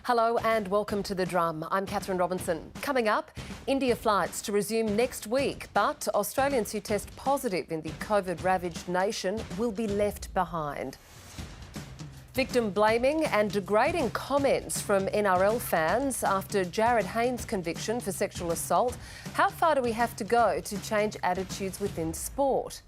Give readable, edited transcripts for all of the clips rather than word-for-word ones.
Hello and welcome to The Drum. I'm Catherine Robinson. Coming up, India flights to resume next week, but Australians who test positive in the COVID-ravaged nation will be left behind. Victim blaming and degrading comments from NRL fans after Jarryd Hayne's conviction for sexual assault. How far do we have to go to change attitudes within sport?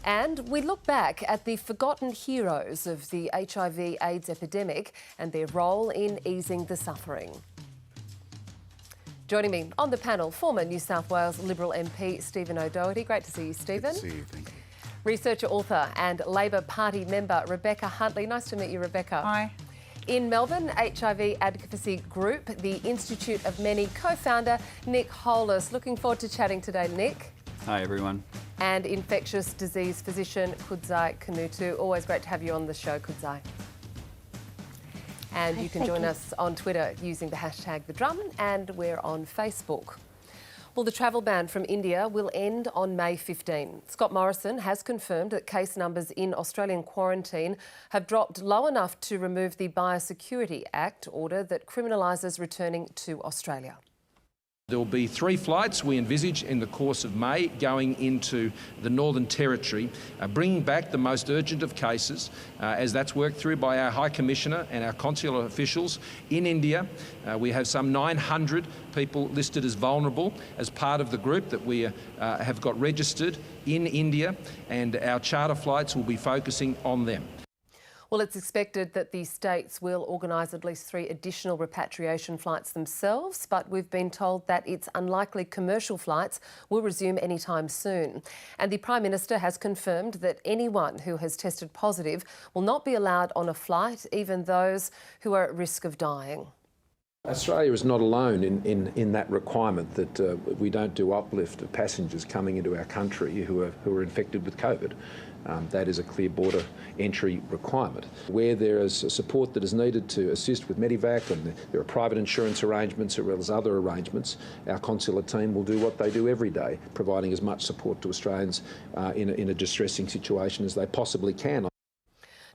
And we look back at the forgotten heroes of the HIV/AIDS epidemic and their role in easing the suffering. Joining me on the panel, former New South Wales Liberal MP Stephen O'Doherty. Great to see you, Stephen. Good to see you, thank you. Researcher, author and Labor Party member Rebecca Huntley. Nice to meet you, Rebecca. Hi. In Melbourne, HIV advocacy group, the Institute of Many co-founder Nick Hollis. Looking forward to chatting today, Nick. Hi, everyone. And infectious disease physician Kudzai Kanutu. Always great to have you on the show, Kudzai. And you can join us on Twitter using the hashtag #TheDrum, and we're on Facebook. Well, the travel ban from India will end on May 15. Scott Morrison has confirmed that case numbers in Australian quarantine have dropped low enough to remove the Biosecurity Act order that criminalises returning to Australia. There will be 3 flights we envisage in the course of May going into the Northern Territory, bringing back the most urgent of cases as that's worked through by our High Commissioner and our consular officials in India. We have some 900 people listed as vulnerable as part of the group that we have got registered in India, and our charter flights will be focusing on them. Well, it's expected that the states will organise at least 3 additional repatriation flights themselves, but we've been told that it's unlikely commercial flights will resume anytime soon. And the Prime Minister has confirmed that anyone who has tested positive will not be allowed on a flight, even those who are at risk of dying. Australia is not alone in that requirement that we don't do uplift of passengers coming into our country who are infected with COVID. That is a clear border entry requirement. Where there is support that is needed to assist with Medivac, and there are private insurance arrangements as well as other arrangements, our consular team will do what they do every day, providing as much support to Australians in a distressing situation as they possibly can.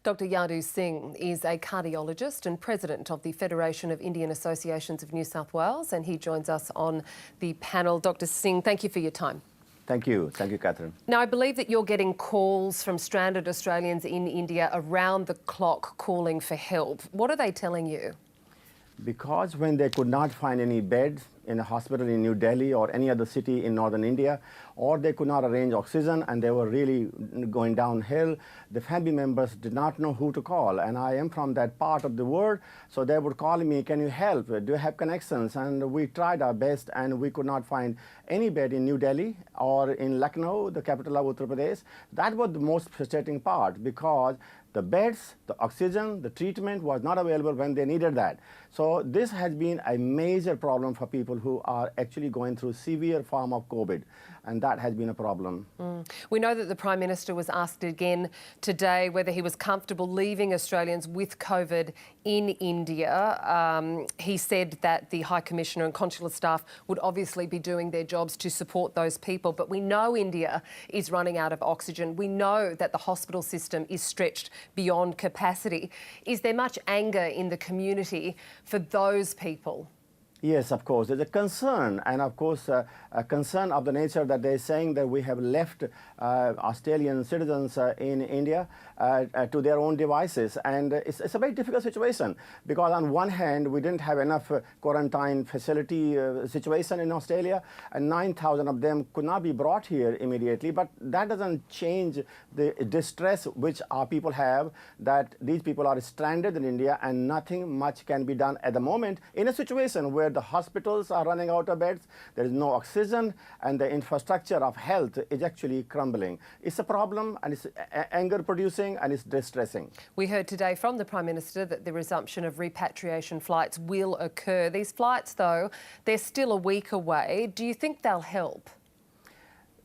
Dr Jarryd Hayne is a cardiologist and president of the Federation of Indian Associations of New South Wales, and he joins us on the panel. Dr Singh, thank you for your time. Thank you, Catherine. Now, I believe that you're getting calls from stranded Australians in India around the clock calling for help. What are they telling you? Because when they could not find any beds in a hospital in New Delhi or any other city in northern India, or they could not arrange oxygen and they were really going downhill, the family members did not know who to call. And I am from that part of the world, so they would call me, can you help? Do you have connections? And we tried our best, and we could not find any bed in New Delhi or in Lucknow, the capital of Uttar Pradesh. That was the most frustrating part, because the beds, the oxygen, the treatment was not available when they needed that. So this has been a major problem for people who are actually going through severe form of COVID, and that has been a problem. We know that the Prime Minister was asked again today whether he was comfortable leaving Australians with COVID in India. He said that the High Commissioner and consular staff would obviously be doing their jobs to support those people, but we know India is running out of oxygen. We know that the hospital system is stretched beyond capacity. Is there much anger in the community for those people? Yes, of course. There's a concern, and of course a concern of the nature that they're saying that we have left Australian citizens in India to their own devices. And it's a very difficult situation, because on one hand we didn't have enough quarantine facility situation in Australia, and 9,000 of them could not be brought here immediately. But that doesn't change the distress which our people have, that these people are stranded in India and nothing much can be done at the moment in a situation where the hospitals are running out of beds, there is no oxygen, and the infrastructure of health is actually crumbling. It's a problem, and it's anger producing, and it's distressing. We heard today from the Prime Minister that the resumption of repatriation flights will occur. These flights, though, they're still a week away. Do you think they'll help?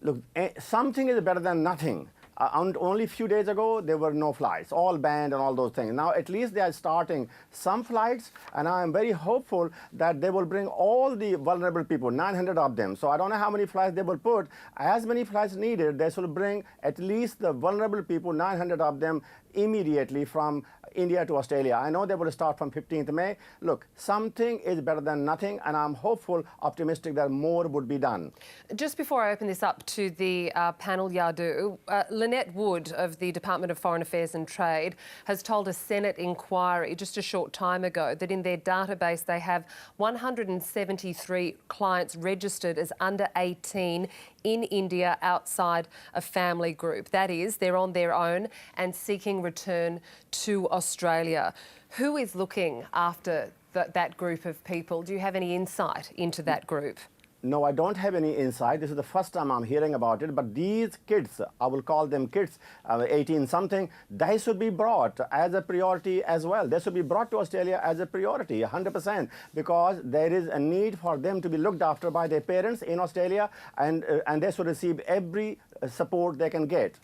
Look, something is better than nothing. only a few days ago, there were no flights, all banned and all those things. Now, at least they are starting some flights, and I am very hopeful that they will bring all the vulnerable people, 900 of them. So I don't know how many flights they will put. As many flights needed, they should bring at least the vulnerable people, 900 of them, immediately from India to Australia. I know they will start from 15th May. Look, something is better than nothing, and I'm hopeful, optimistic that more would be done. Just before I open this up to the panel, Yadu, Lynette Wood of the Department of Foreign Affairs and Trade has told a Senate inquiry just a short time ago that in their database they have 173 clients registered as under 18 in India outside a family group. That is, they're on their own and seeking return to Australia. Who is looking after that group of people? Do you have any insight into that group? No, I don't have any insight. This is the first time I'm hearing about it. But these kids, I will call them kids, 18-something, they should be brought as a priority as well. They should be brought to Australia as a priority, 100%, because there is a need for them to be looked after by their parents in Australia, and they should receive every support they can get.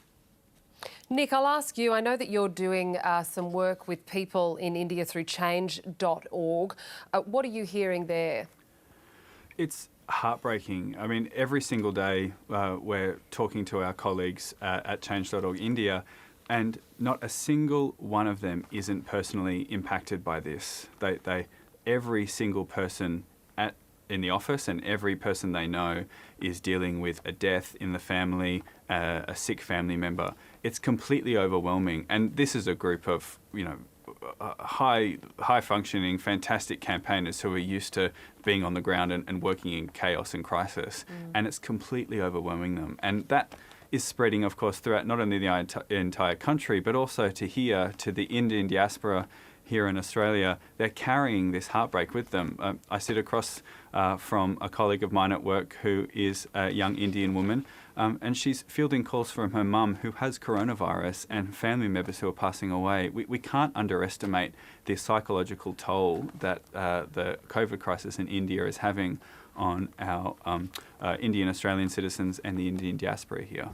Nick, I'll ask you, I know that you're doing some work with people in India through change.org. What are you hearing there? It's heartbreaking. I mean, every single day we're talking to our colleagues at change.org India, and not a single one of them isn't personally impacted by this. Every single person in the office and every person they know is dealing with a death in the family, a sick family member. It's completely overwhelming. And this is a group of, high functioning, fantastic campaigners who are used to being on the ground and working in chaos and crisis. And it's completely overwhelming them. And that is spreading, of course, throughout not only the entire country, but also to here, to the Indian diaspora here in Australia. They're carrying this heartbreak with them. I sit across from a colleague of mine at work who is a young Indian woman, and she's fielding calls from her mum who has coronavirus and family members who are passing away. We can't underestimate the psychological toll that the COVID crisis in India is having on our Indian Australian citizens and the Indian diaspora here.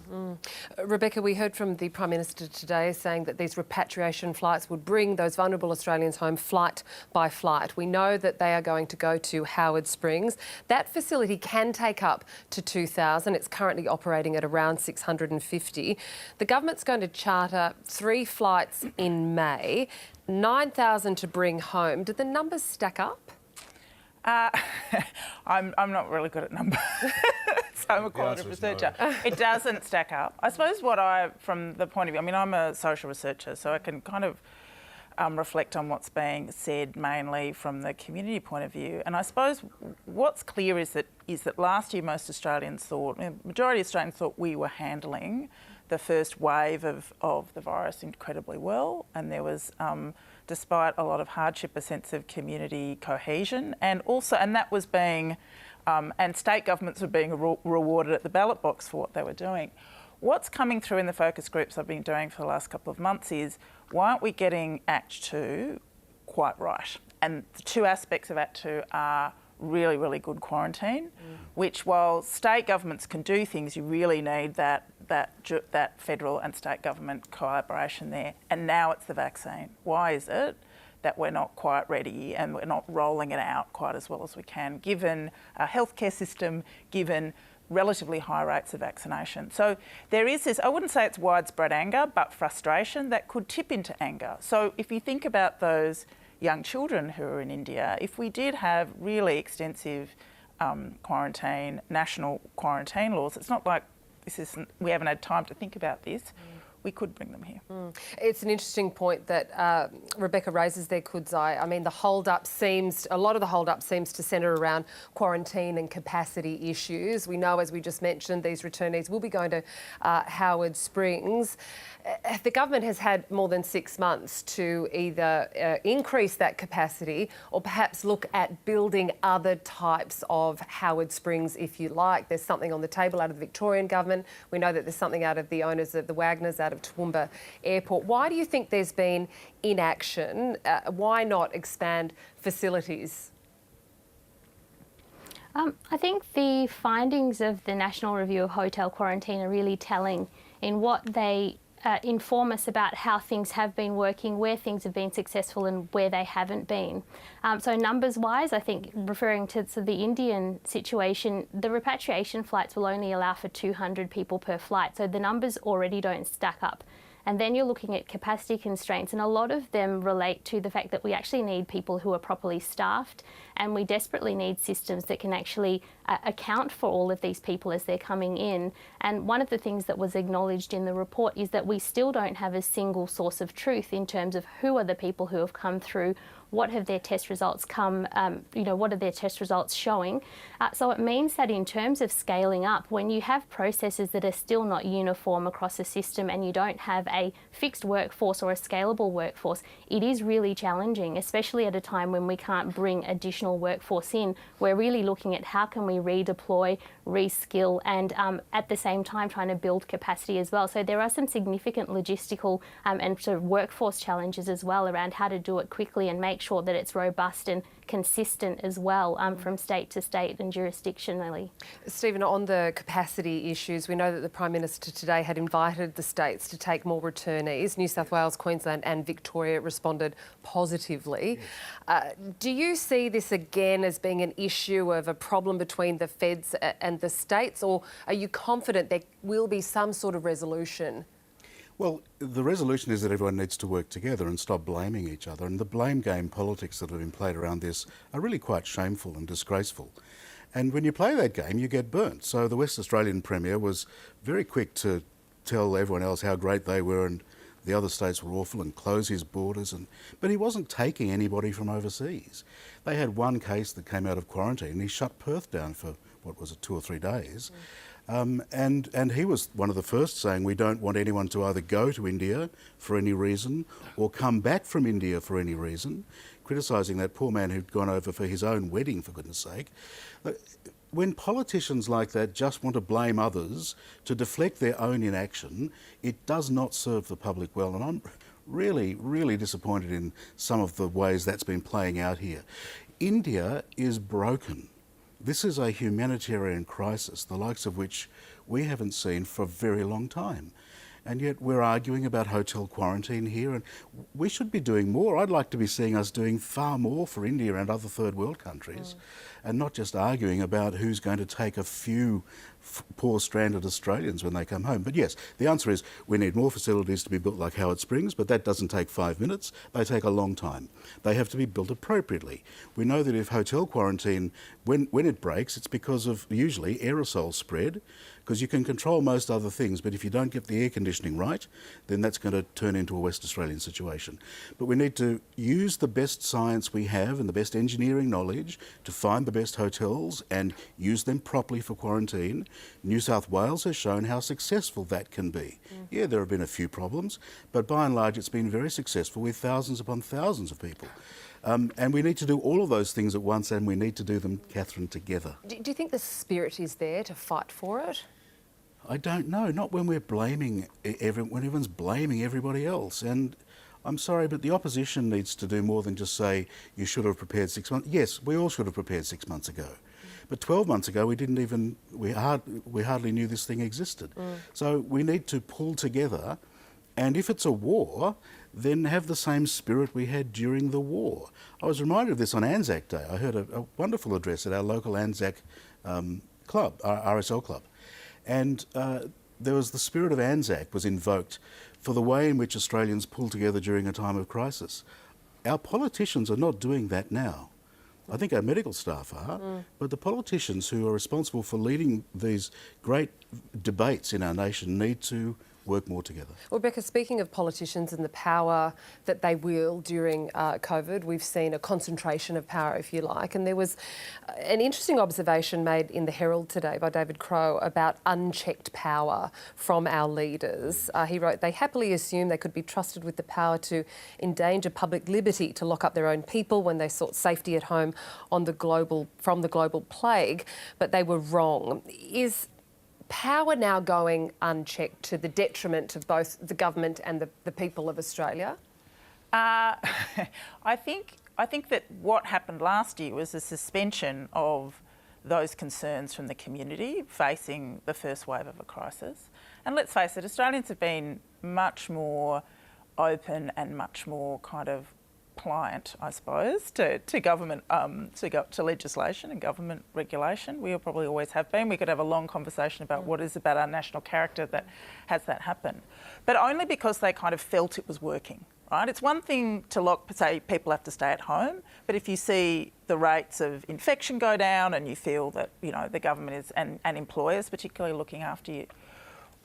Rebecca, we heard from the Prime Minister today saying that these repatriation flights would bring those vulnerable Australians home flight by flight. We know that they are going to go to Howard Springs. That facility can take up to 2,000. It's currently operating at around 650. The government's going to charter 3 flights in May, 9,000 to bring home. Do the numbers stack up? I'm not really good at numbers, so I'm a qualitative researcher. No. It doesn't stack up. I suppose from the point of view, I'm a social researcher, so I can kind of reflect on what's being said mainly from the community point of view. And I suppose what's clear is that last year majority of Australians thought we were handling the first wave of the virus incredibly well, and there was, despite a lot of hardship, a sense of community cohesion, and that was being, and state governments were being rewarded at the ballot box for what they were doing. What's coming through in the focus groups I've been doing for the last couple of months is, why aren't we getting Act 2 quite right? And the 2 aspects of Act 2 are really, really good quarantine, which, while state governments can do things, you really need that federal and state government collaboration there. And now it's the vaccine. Why is it that we're not quite ready and we're not rolling it out quite as well as we can, given our healthcare system, given relatively high rates of vaccination? So there is this, I wouldn't say it's widespread anger, but frustration that could tip into anger. So if you think about those young children who are in India, if we did have really extensive quarantine, national quarantine laws, it's not like we haven't had time to think about this. We could bring them here. It's an interesting point that Rebecca raises there, Kudzai. I mean, a lot of the hold-up seems to centre around quarantine and capacity issues. We know, as we just mentioned, these returnees will be going to Howard Springs. The government has had more than 6 months to either increase that capacity or perhaps look at building other types of Howard Springs, if you like. There's something on the table out of the Victorian government. We know that there's something out of the owners of the Wagners out of Toowoomba Airport. Why do you think there's been inaction? Why not expand facilities? I think the findings of the National Review of Hotel Quarantine are really telling in what they inform us about how things have been working, where things have been successful and where they haven't been. So numbers-wise, I think, referring to the Indian situation, the repatriation flights will only allow for 200 people per flight, so the numbers already don't stack up. And then you're looking at capacity constraints, and a lot of them relate to the fact that we actually need people who are properly staffed, and we desperately need systems that can actually account for all of these people as they're coming in. And one of the things that was acknowledged in the report is that we still don't have a single source of truth in terms of who are the people who have come through, what have their test results what are their test results showing? So it means that in terms of scaling up, when you have processes that are still not uniform across a system and you don't have a fixed workforce or a scalable workforce, it is really challenging, especially at a time when we can't bring additional workforce in. We're really looking at how can we redeploy, reskill, and at the same time trying to build capacity as well. So there are some significant logistical and sort of workforce challenges as well around how to do it quickly and make sure that it's robust and consistent as well from state to state and jurisdictionally. Stephen, on the capacity issues, we know that the Prime Minister today had invited the states to take more returnees. New South Wales, Queensland and Victoria responded positively. Yes. Do you see this again as being an issue of a problem between the feds and the states, or are you confident there will be some sort of resolution? Well, the resolution is that everyone needs to work together and stop blaming each other, and the blame game politics that have been played around this are really quite shameful and disgraceful. And when you play that game, you get burnt. So the West Australian Premier was very quick to tell everyone else how great they were and the other states were awful and close his borders, but he wasn't taking anybody from overseas. They had one case that came out of quarantine and he shut Perth down for, 2 or 3 days. And he was one of the first saying we don't want anyone to either go to India for any reason or come back from India for any reason, criticising that poor man who'd gone over for his own wedding, for goodness sake. When politicians like that just want to blame others to deflect their own inaction, it does not serve the public well. And I'm really, really disappointed in some of the ways that's been playing out here. India is broken. This is a humanitarian crisis, the likes of which we haven't seen for a very long time. And yet we're arguing about hotel quarantine here, and we should be doing more. I'd like to be seeing us doing far more for India and other third world countries, and not just arguing about who's going to take a few poor stranded Australians when they come home. But yes, the answer is we need more facilities to be built like Howard Springs, but that doesn't take 5 minutes. They take a long time. They have to be built appropriately. We know that if hotel quarantine, when it breaks, it's because of usually aerosol spread, because you can control most other things, but if you don't get the air conditioning right, then that's going to turn into a West Australian situation. But we need to use the best science we have and the best engineering knowledge to find the best hotels and use them properly for quarantine. New South Wales has shown how successful that can be. Yeah, there have been a few problems, but by and large it's been very successful with thousands upon thousands of people. And we need to do all of those things at once, and we need to do them, Catherine, together. Do you think the spirit is there to fight for it? I don't know, not when we're blaming when everyone's blaming everybody else. And I'm sorry, but the opposition needs to do more than just say you should have prepared 6 months. Yes, we all should have prepared 6 months ago. But 12 months ago, we hardly knew this thing existed. So we need to pull together, and if it's a war, then have the same spirit we had during the war. I was reminded of this on Anzac Day. I heard a wonderful address at our local Anzac club, our RSL club. And there was the spirit of Anzac was invoked for the way in which Australians pull together during a time of crisis. Our politicians are not doing that now. I think our medical staff are, but the politicians who are responsible for leading these great debates in our nation need to work more together. Well, Rebecca, speaking of politicians and the power that they wield during COVID, we've seen a concentration of power, if you like, and there was an interesting observation made in the Herald today by David Crowe about unchecked power from our leaders. He wrote, they happily assumed they could be trusted with the power to endanger public liberty, to lock up their own people when they sought safety at home from the global plague, but they were wrong. Is power now going unchecked to the detriment of both the government and the people of Australia? I think that what happened last year was a suspension of those concerns from the community facing the first wave of a crisis. And let's face it, Australians have been much more open and much more kind of pliant, I suppose, to government, to legislation and government regulation. We probably always have been. We could have a long conversation about what is about our national character that has that happen. But only because they kind of felt it was working, right? It's one thing to say people have to stay at home, but if you see the rates of infection go down and you feel that, you know, the government is, and employers particularly looking after you,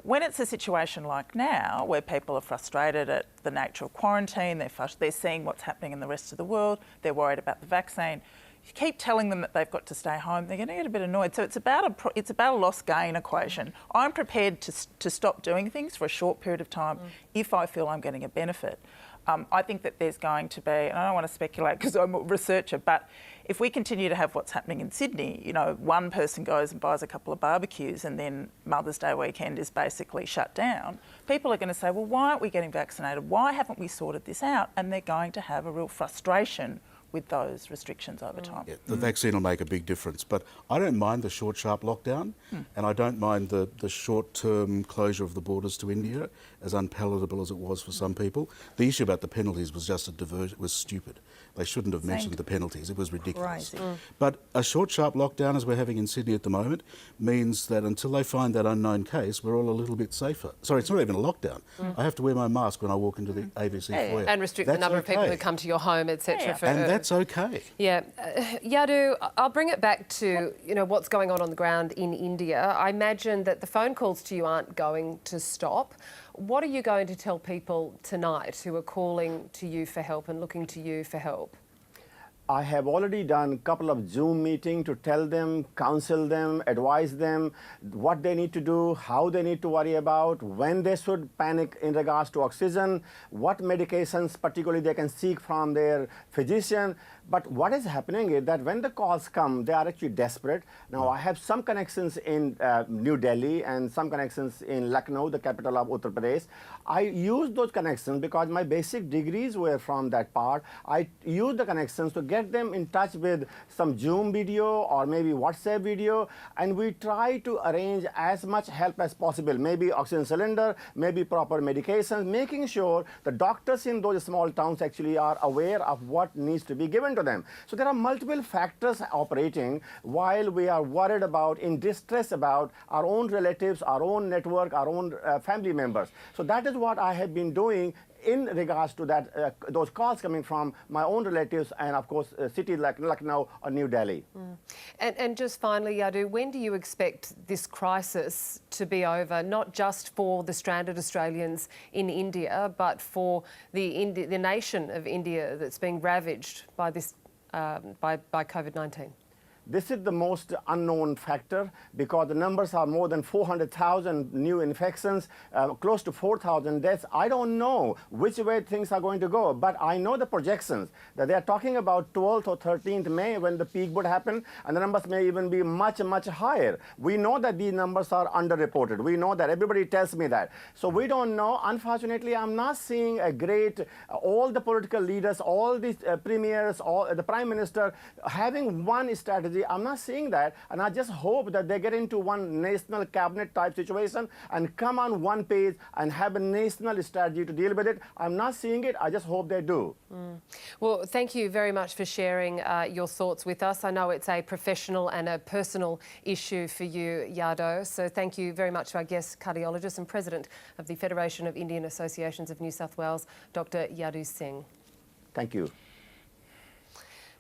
when it's a situation like now, where people are frustrated at the nature of quarantine, they're seeing what's happening in the rest of the world, they're worried about the vaccine, you keep telling them that they've got to stay home, they're going to get a bit annoyed. So it's about a loss-gain equation. I'm prepared to stop doing things for a short period of time if I feel I'm getting a benefit. I think that there's going to be, and I don't want to speculate because I'm a researcher, but if we continue to have what's happening in Sydney, you know, one person goes and buys a couple of barbecues and then Mother's Day weekend is basically shut down, people are going to say, well, why aren't we getting vaccinated? Why haven't we sorted this out? And they're going to have a real frustration with those restrictions over time. Yeah, the vaccine will make a big difference, but I don't mind the short, sharp lockdown, and I don't mind the short-term closure of the borders to India, as unpalatable as it was for some people. The issue about the penalties was just a diversion, was stupid. They shouldn't have mentioned the penalties. It was ridiculous. But a short, sharp lockdown, as we're having in Sydney at the moment, means that until they find that unknown case, we're all a little bit safer. Sorry, it's not even a lockdown. I have to wear my mask when I walk into the AVC foyer. And restrict the number of people who come to your home, etc. And that's okay. Yeah. Jarryd, I'll bring it back to, you know, what's going on the ground in India. I imagine that the phone calls to you aren't going to stop. What are you going to tell people tonight who are calling to you for help and looking to you for help? I have already done a couple of Zoom meetings to tell them, counsel them, advise them what they need to do, how they need to worry about, when they should panic in regards to oxygen, what medications particularly they can seek from their physician. But what is happening is that when the calls come, they are actually desperate. Now, I have some connections in New Delhi and some connections in Lucknow, the capital of Uttar Pradesh. I use those connections because my basic degrees were from that part. I use the connections to get them in touch with some Zoom video or maybe WhatsApp video, and we try to arrange as much help as possible, maybe oxygen cylinder, maybe proper medications, making sure the doctors in those small towns actually are aware of what needs to be given to them. So there are multiple factors operating while we are worried about, in distress about our own relatives, our own network, our own family members. So that is what I have been doing in regards to that, those calls coming from my own relatives and, of course, cities like Lucknow or New Delhi. And just finally, Jarryd, when do you expect this crisis to be over, not just for the stranded Australians in India, but for the nation of India that's being ravaged by this by COVID-19? This is the most unknown factor because the numbers are more than 400,000 new infections, close to 4,000 deaths. I don't know which way things are going to go, but I know the projections that they are talking about 12th or 13th May when the peak would happen, and the numbers may even be much, much higher. We know that these numbers are underreported. We know that. Everybody tells me that. So we don't know. Unfortunately, I'm not seeing a great, all the political leaders, all the premiers, all the Prime Minister having one strategy. I'm not seeing that, and I just hope that they get into one national cabinet type situation and come on one page and have a national strategy to deal with it. I'm not seeing it. I just hope they do. Well, thank you very much for sharing your thoughts with us. I know it's a professional and a personal issue for you, Jarryd. So thank you very much to our guest cardiologist and President of the Federation of Indian Associations of New South Wales, Dr. Jarryd Singh. Thank you.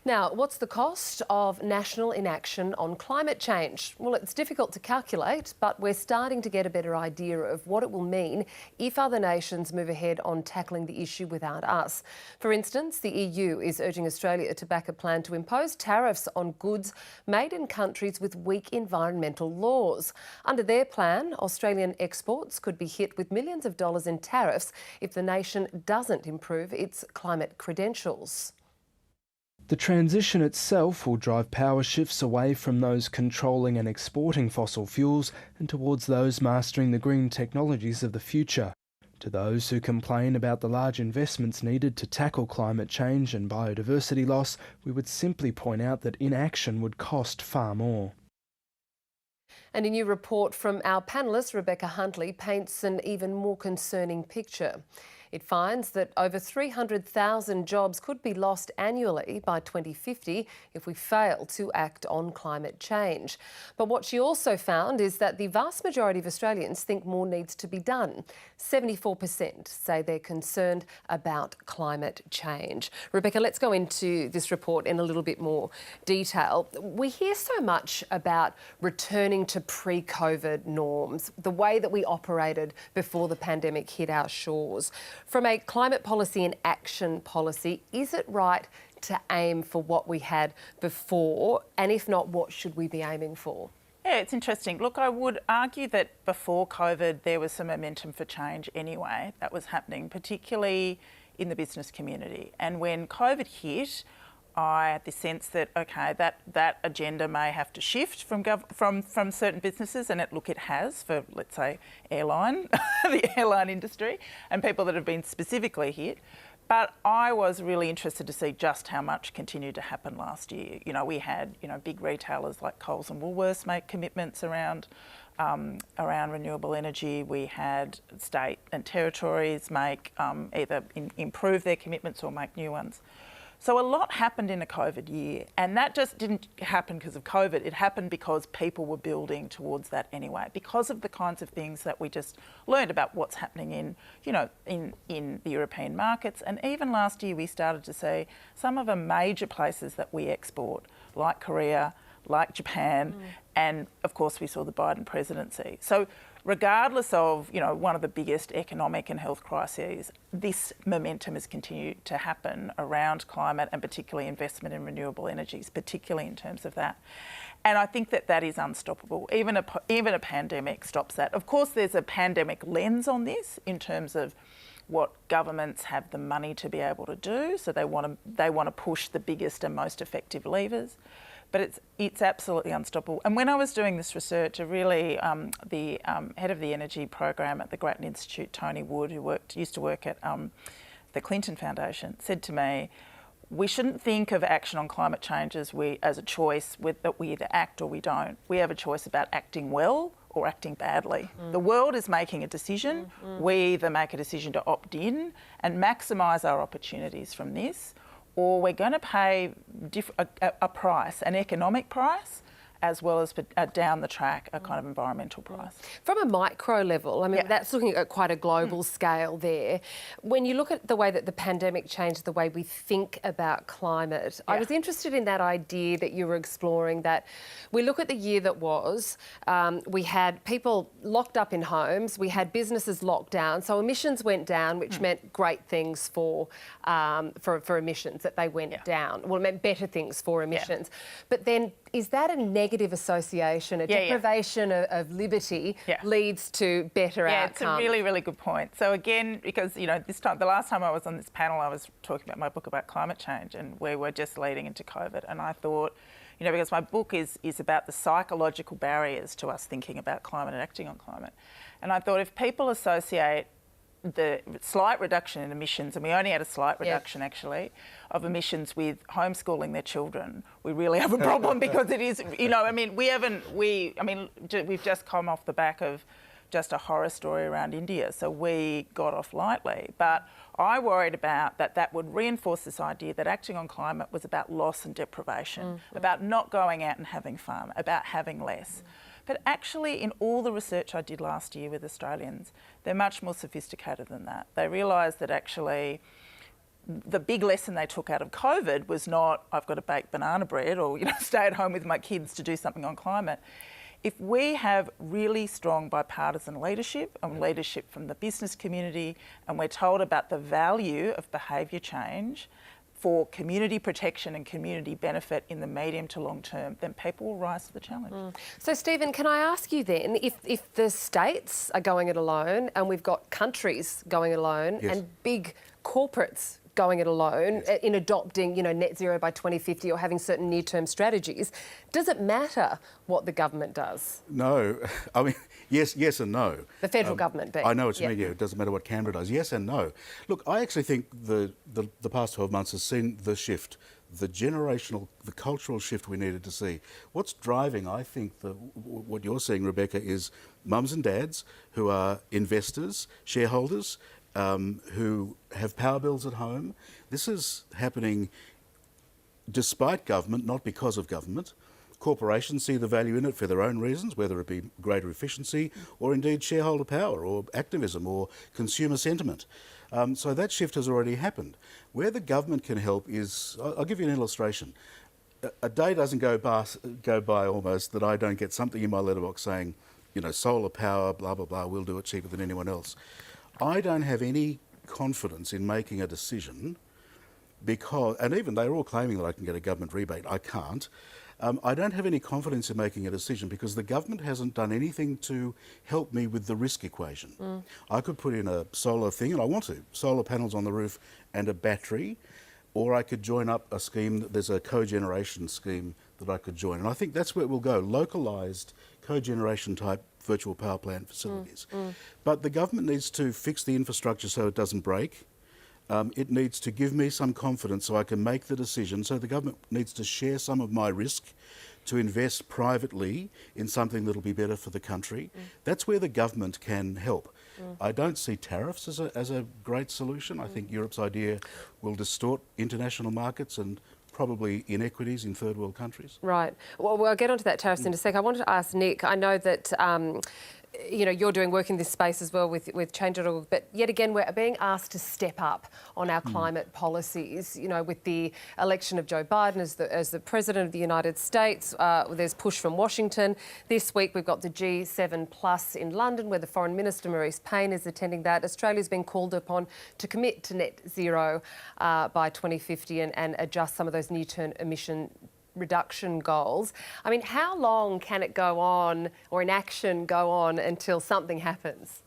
Now, what's the cost of national inaction on climate change? Well, it's difficult to calculate, but we're starting to get a better idea of what it will mean if other nations move ahead on tackling the issue without us. For instance, the EU is urging Australia to back a plan to impose tariffs on goods made in countries with weak environmental laws. Under their plan, Australian exports could be hit with millions of dollars in tariffs if the nation doesn't improve its climate credentials. The transition itself will drive power shifts away from those controlling and exporting fossil fuels and towards those mastering the green technologies of the future. To those who complain about the large investments needed to tackle climate change and biodiversity loss, we would simply point out that inaction would cost far more. And a new report from our panellist, Rebecca Huntley, paints an even more concerning picture. It finds that over 300,000 jobs could be lost annually by 2050 if we fail to act on climate change. But what she also found is that the vast majority of Australians think more needs to be done. 74% say they're concerned about climate change. Rebecca, let's go into this report in a little bit more detail. We hear so much about returning to pre-COVID norms, the way that we operated before the pandemic hit our shores. From a climate policy and action policy, is it right to aim for what we had before? And if not, what should we be aiming for? Yeah, it's interesting. Look, I would argue that before COVID, there was some momentum for change anyway that was happening, particularly in the business community. And when COVID hit, I had the sense that, okay, that agenda may have to shift from certain businesses, and it has for, let's say, the airline industry and people that have been specifically hit. But I was really interested to see just how much continued to happen last year. You know, we had, big retailers like Coles and Woolworths make commitments around renewable energy. We had state and territories make either improve their commitments or make new ones. So a lot happened in a COVID year, and that just didn't happen because of COVID. It happened because people were building towards that anyway, because of the kinds of things that we just learned about what's happening in the European markets. And even last year, we started to see some of the major places that we export, like Korea, like Japan, and of course we saw the Biden presidency. So regardless of, one of the biggest economic and health crises, this momentum has continued to happen around climate and particularly investment in renewable energies, particularly in terms of that. And I think that is unstoppable. Even a pandemic stops that. Of course, there's a pandemic lens on this in terms of what governments have the money to be able to do. So they want to push the biggest and most effective levers. But it's absolutely unstoppable. And when I was doing this research, the head of the energy program at the Grattan Institute, Tony Wood, who used to work at the Clinton Foundation, said to me, we shouldn't think of action on climate change as a choice that we either act or we don't. We have a choice about acting well or acting badly. The world is making a decision. We either make a decision to opt in and maximise our opportunities from this, or we're going to pay a price, an economic price, as well as down the track a kind of environmental price. From a micro level, that's looking at quite a global scale there. When you look at the way that the pandemic changed the way we think about climate, I was interested in that idea that you were exploring, that we look at the year that was, we had people locked up in homes, we had businesses locked down, so emissions went down, which meant great things for emissions, that they went down. Well, it meant better things for emissions. But then, is that a negative association, a deprivation of liberty leads to better outcomes? Yeah, it's a really, really good point. So again, because, the last time I was on this panel, I was talking about my book about climate change, and we were just leading into COVID. And I thought, because my book is about the psychological barriers to us thinking about climate and acting on climate. And I thought if people associate the slight reduction in emissions, and we only had a slight reduction actually of emissions with homeschooling their children, we really have a problem, because it is, we've just come off the back of just a horror story around India, so we got off lightly. But I worried about that would reinforce this idea that acting on climate was about loss and deprivation, about not going out and having fun, about having less. But actually, in all the research I did last year with Australians, they're much more sophisticated than that. They realised that actually the big lesson they took out of COVID was not, I've got to bake banana bread or stay at home with my kids to do something on climate. If we have really strong bipartisan leadership and leadership from the business community, and we're told about the value of behaviour change for community protection and community benefit in the medium to long term, then people will rise to the challenge. So, Stephen, can I ask you then, if the states are going it alone and we've got countries going it alone and big corporates going it alone in adopting, net zero by 2050 or having certain near-term strategies, does it matter what the government does? No. I mean, yes and no. The federal government, but... I know what you mean, it doesn't matter what Canberra does. Yes and no. Look, I actually think the past 12 months has seen the shift the cultural shift we needed to see. What's driving, I think, what you're seeing, Rebecca, is mums and dads who are investors, shareholders, who have power bills at home. This is happening despite government, not because of government. Corporations see the value in it for their own reasons, whether it be greater efficiency or indeed shareholder power or activism or consumer sentiment. So that shift has already happened. Where the government can help is, I'll give you an illustration. A day doesn't go by almost that I don't get something in my letterbox saying, solar power, blah, blah, blah, we'll do it cheaper than anyone else. I don't have any confidence in making a decision because, and even they're all claiming that I can get a government rebate, I can't. I don't have any confidence in making a decision because the government hasn't done anything to help me with the risk equation. I could put in a solar thing, and I want to, solar panels on the roof and a battery, or I could join up a scheme, there's a cogeneration scheme that I could join. And I think that's where it will go, localised cogeneration type virtual power plant facilities. But the government needs to fix the infrastructure so it doesn't break. It needs to give me some confidence so I can make the decision. So the government needs to share some of my risk to invest privately in something that'll be better for the country. That's where the government can help. I don't see tariffs as a great solution. I think Europe's idea will distort international markets and probably inequities in third world countries. Right. Well, I'll get onto that tariffs in a sec. I wanted to ask Nick, I know that you're doing work in this space as well with Change.org, but yet again we're being asked to step up on our climate policies. With the election of Joe Biden as the President of the United States, there's push from Washington. This week we've got the G7 Plus in London, where the Foreign Minister Maurice Payne is attending that. Australia's been called upon to commit to net zero by 2050 and adjust some of those near-term emission reduction goals. I mean, how long can it go on, or inaction go on, until something happens?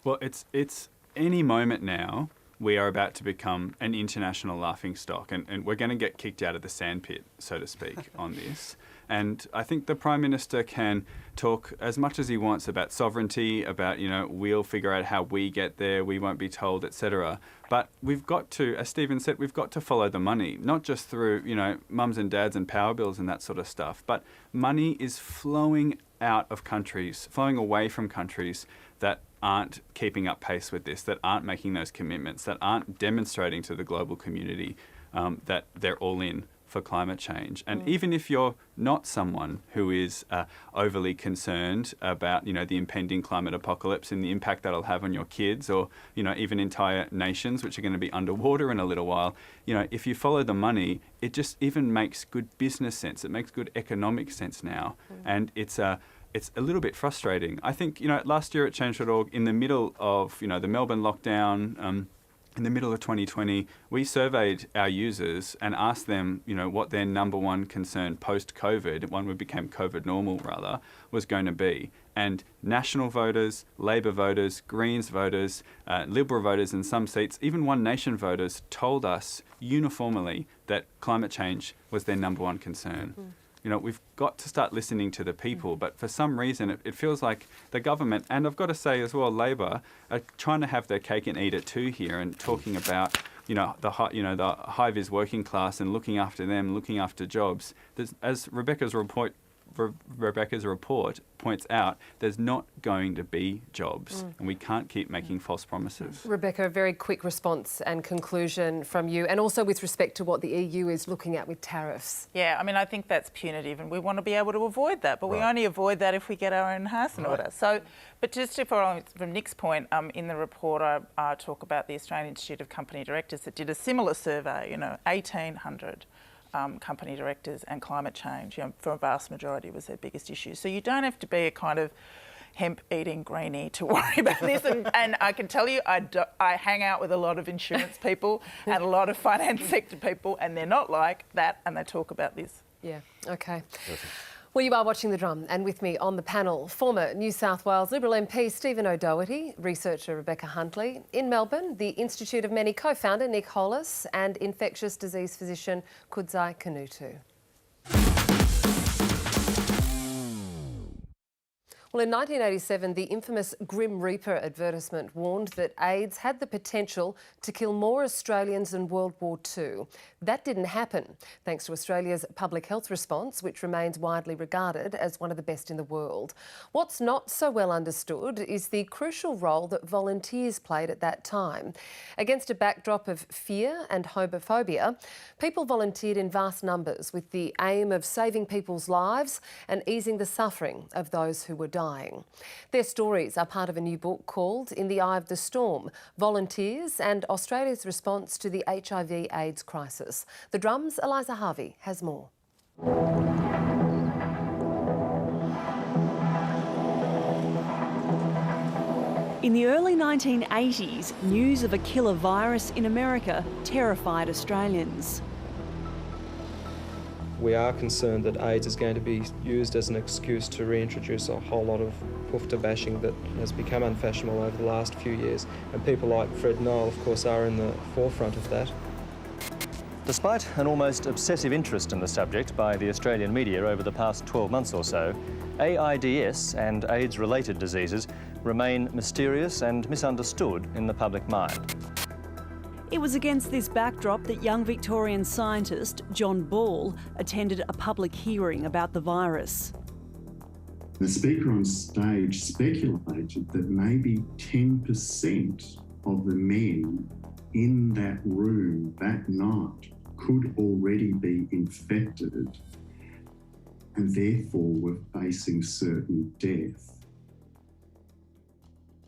Well, it's any moment now we are about to become an international laughingstock, and we're going to get kicked out of the sandpit, so to speak, on this. And I think the Prime Minister can talk as much as he wants about sovereignty, about, we'll figure out how we get there, we won't be told, etc. But we've got to, as Stephen said, we've got to follow the money, not just through, mums and dads and power bills and that sort of stuff, but money is flowing out of countries, flowing away from countries that aren't keeping up pace with this, that aren't making those commitments, that aren't demonstrating to the global community that they're all in for climate change. And even if you're not someone who is overly concerned about, the impending climate apocalypse and the impact that'll have on your kids, or, even entire nations which are going to be underwater in a little while, if you follow the money, it just even makes good business sense. It makes good economic sense now. And it's a little bit frustrating. I think, last year at Change.org, in the middle of, the Melbourne lockdown, in the middle of 2020, we surveyed our users and asked them, what their number one concern post-COVID, when we became COVID normal rather, was going to be. And National voters, Labor voters, Greens voters, Liberal voters in some seats, even One Nation voters told us uniformly that climate change was their number one concern. We've got to start listening to the people, but for some reason it feels like the government, and I've got to say as well, Labor, are trying to have their cake and eat it too here, and talking about the high-vis working class and looking after them, looking after jobs. As Rebecca's report points out, there's not going to be jobs, and we can't keep making false promises. Rebecca, a very quick response and conclusion from you, and also with respect to what the EU is looking at with tariffs. Yeah, I mean, I think that's punitive, and we want to be able to avoid that, but we only avoid that if we get our own house in order. So, but just to follow on from Nick's point, in the report I talk about the Australian Institute of Company Directors that did a similar survey, 1,800 company directors, and climate change, for a vast majority, was their biggest issue. So you don't have to be a kind of hemp-eating greenie to worry about this. And I can tell you, I hang out with a lot of insurance people and a lot of finance sector people, and they're not like that, and they talk about this. Yeah, okay. Perfect. Well, you are watching The Drum, and with me on the panel, former New South Wales Liberal MP Stephen O'Doherty, researcher Rebecca Huntley. In Melbourne, the Institute of Many co-founder Nick Hollis and infectious disease physician Kudzai Kanutu. Well, in 1987, the infamous Grim Reaper advertisement warned that AIDS had the potential to kill more Australians than World War II. That didn't happen, thanks to Australia's public health response, which remains widely regarded as one of the best in the world. What's not so well understood is the crucial role that volunteers played at that time. Against a backdrop of fear and homophobia, people volunteered in vast numbers with the aim of saving people's lives and easing the suffering of those who were dying. Their stories are part of a new book called In the Eye of the Storm: Volunteers and Australia's Response to the HIV/AIDS Crisis. The Drum's Eliza Harvey has more. In the early 1980s, news of a killer virus in America terrified Australians. We are concerned that AIDS is going to be used as an excuse to reintroduce a whole lot of poofter bashing that has become unfashionable over the last few years, and people like Fred Nile, of course, are in the forefront of that. Despite an almost obsessive interest in the subject by the Australian media over the past 12 months or so, AIDS and AIDS-related diseases remain mysterious and misunderstood in the public mind. It was against this backdrop that young Victorian scientist John Ball attended a public hearing about the virus. The speaker on stage speculated that maybe 10% of the men in that room that night could already be infected and therefore were facing certain death.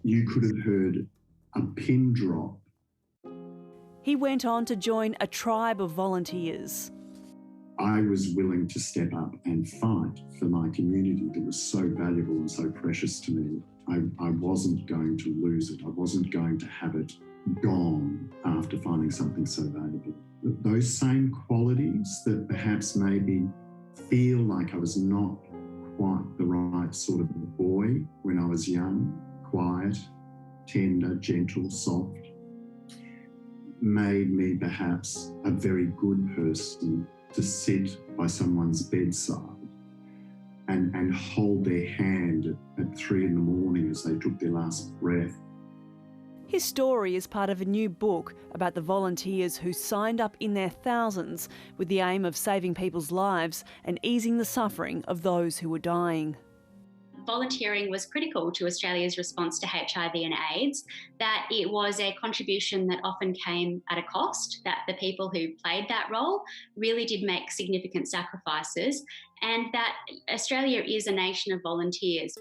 You could have heard a pin drop. He went on to join a tribe of volunteers. I was willing to step up and fight for my community that was so valuable and so precious to me. I wasn't going to lose it. I wasn't going to have it gone after finding something so valuable. Those same qualities that perhaps maybe feel like I was not quite the right sort of boy when I was young, quiet, tender, gentle, soft, made me perhaps a very good person to sit by someone's bedside and hold their hand at 3 a.m. as they took their last breath. His story is part of a new book about the volunteers who signed up in their thousands with the aim of saving people's lives and easing the suffering of those who were dying. Volunteering was critical to Australia's response to HIV and AIDS, that it was a contribution that often came at a cost, that the people who played that role really did make significant sacrifices, and that Australia is a nation of volunteers.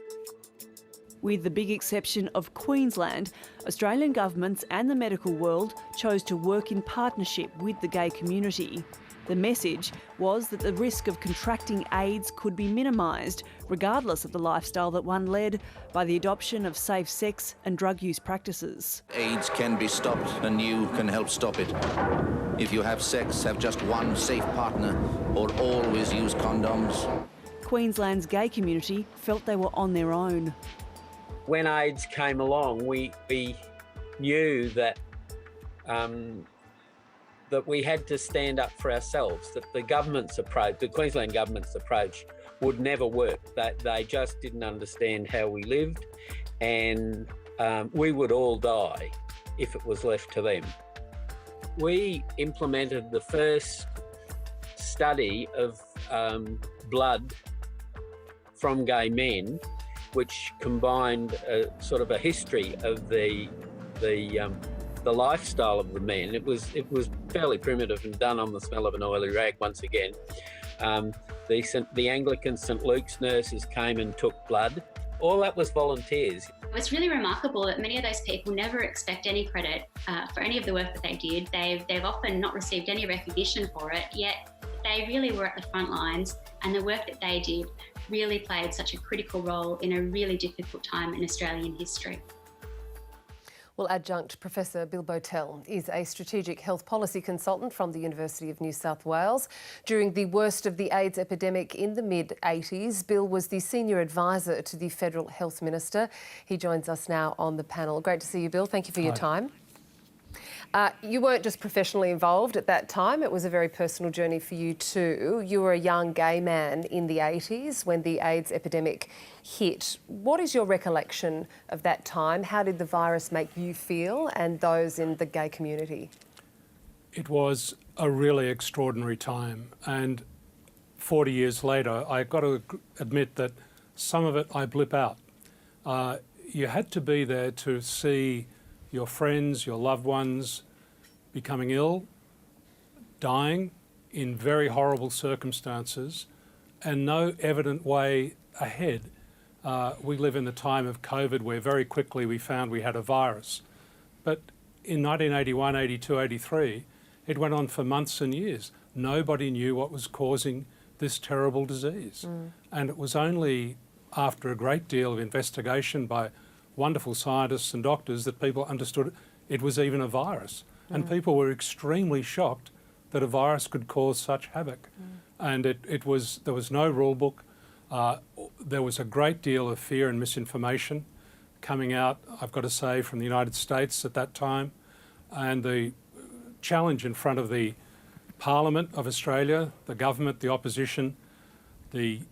With the big exception of Queensland, Australian governments and the medical world chose to work in partnership with the gay community. The message was that the risk of contracting AIDS could be minimised, regardless of the lifestyle that one led, by the adoption of safe sex and drug use practices. AIDS can be stopped and you can help stop it. If you have sex, have just one safe partner or always use condoms. Queensland's gay community felt they were on their own. When AIDS came along, we knew that that we had to stand up for ourselves, that the government's approach, the Queensland government's approach, would never work, that they just didn't understand how we lived, and we would all die if it was left to them. We implemented the first study of blood from gay men, which combined sort of a history of the lifestyle of the men. It was fairly primitive and done on the smell of an oily rag once again. The Anglican St Luke's nurses came and took blood. All that was volunteers. It's really remarkable that many of those people never expect any credit for any of the work that they did. They've often not received any recognition for it, yet they really were at the front lines, and the work that they did really played such a critical role in a really difficult time in Australian history. Well, Adjunct Professor Bill Botel is a strategic health policy consultant from the University of New South Wales. During the worst of the AIDS epidemic in the mid-80s, Bill was the senior advisor to the Federal Health Minister. He joins us now on the panel. Great to see you, Bill. Thank you for your time. You weren't just professionally involved at that time, it was a very personal journey for you too. You were a young gay man in the 80s when the AIDS epidemic hit. What is your recollection of that time? How did the virus make you feel and those in the gay community? It was a really extraordinary time, and 40 years later, I've got to admit that some of it I blip out. You had to be there to see your friends, your loved ones becoming ill, dying in very horrible circumstances, and no evident way ahead. We live in the time of COVID where very quickly we found we had a virus. But in 1981, 82, 83, it went on for months and years. Nobody knew what was causing this terrible disease. And it was only after a great deal of investigation by wonderful scientists and doctors that people understood it was even a virus. And people were extremely shocked that a virus could cause such havoc. And there was no rule book. There was a great deal of fear and misinformation coming out, I've got to say, from the United States at that time. And the challenge in front of the Parliament of Australia, the government, the opposition, the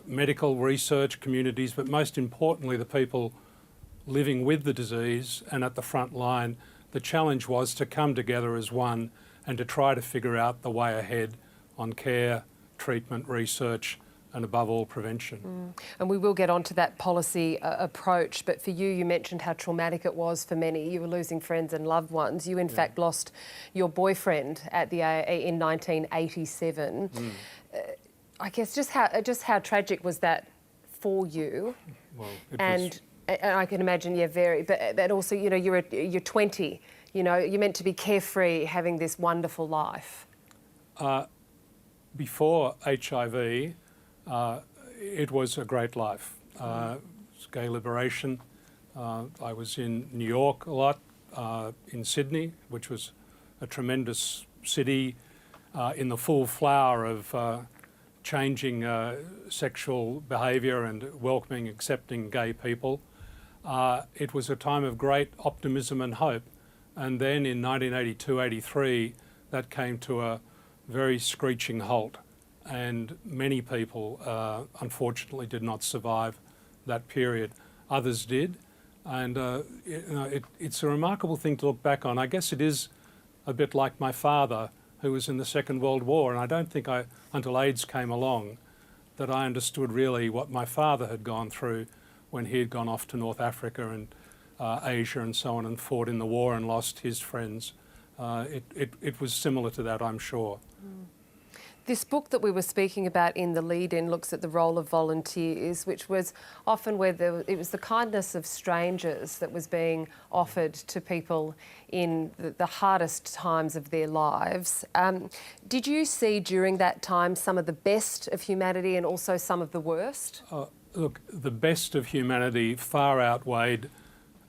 medical research communities, but most importantly the people living with the disease and at the front line, the challenge was to come together as one and to try to figure out the way ahead on care, treatment, research, and above all, prevention. And we will get onto that policy approach, but for you, you mentioned how traumatic it was for many. You were losing friends and loved ones. You, in fact, lost your boyfriend in 1987. I guess just how tragic was that for you? Well, and I can imagine, but that also, you know, you're 20. You know, you're meant to be carefree, having this wonderful life. Before HIV, it was a great life. It was gay liberation. I was in New York a lot, in Sydney, which was a tremendous city in the full flower of changing sexual behaviour and welcoming, accepting gay people. It was a time of great optimism and hope. And then in 1982-83, that came to a very screeching halt. And many people, unfortunately, did not survive that period. Others did. And it's a remarkable thing to look back on. I guess it is a bit like my father, who was in the Second World War. And I don't think until AIDS came along, that I understood really what my father had gone through when he had gone off to North Africa and Asia and so on and fought in the war and lost his friends. It was similar to that, I'm sure. This book that we were speaking about in the lead-in looks at the role of volunteers, which was often where it was the kindness of strangers that was being offered to people in the hardest times of their lives. Did you see during that time some of the best of humanity and also some of the worst? Look, the best of humanity far outweighed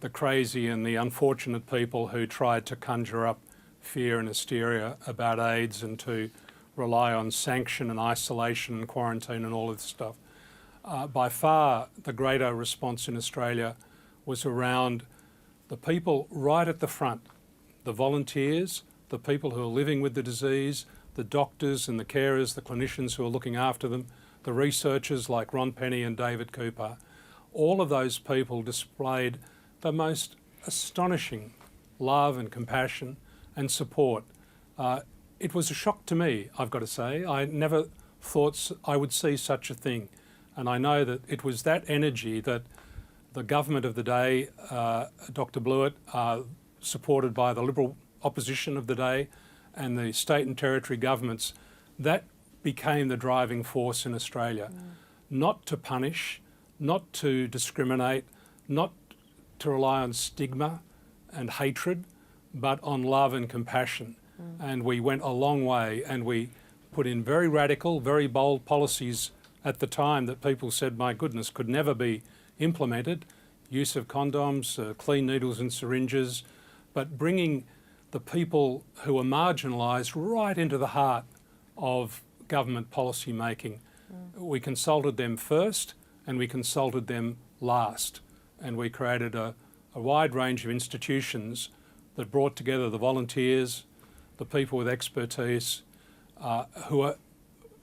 the crazy and the unfortunate people who tried to conjure up fear and hysteria about AIDS and to rely on sanction and isolation and quarantine and all of this stuff. By far, the greater response in Australia was around the people right at the front, the volunteers, the people who are living with the disease, the doctors and the carers, the clinicians who are looking after them, the researchers like Ron Penny and David Cooper. All of those people displayed the most astonishing love and compassion and support. It was a shock to me, I've got to say. I never thought I would see such a thing. And I know that it was that energy that the government of the day, Dr. Blewett, supported by the Liberal opposition of the day, and the state and territory governments, that became the driving force in Australia. Not to punish, not to discriminate, not to rely on stigma and hatred, but on love and compassion. And we went a long way, and we put in very radical, very bold policies at the time that people said, my goodness, could never be implemented. Use of condoms, clean needles and syringes, but bringing the people who are marginalised right into the heart of government policy making. We consulted them first and we consulted them last, and we created a wide range of institutions that brought together the volunteers, the people with expertise, who are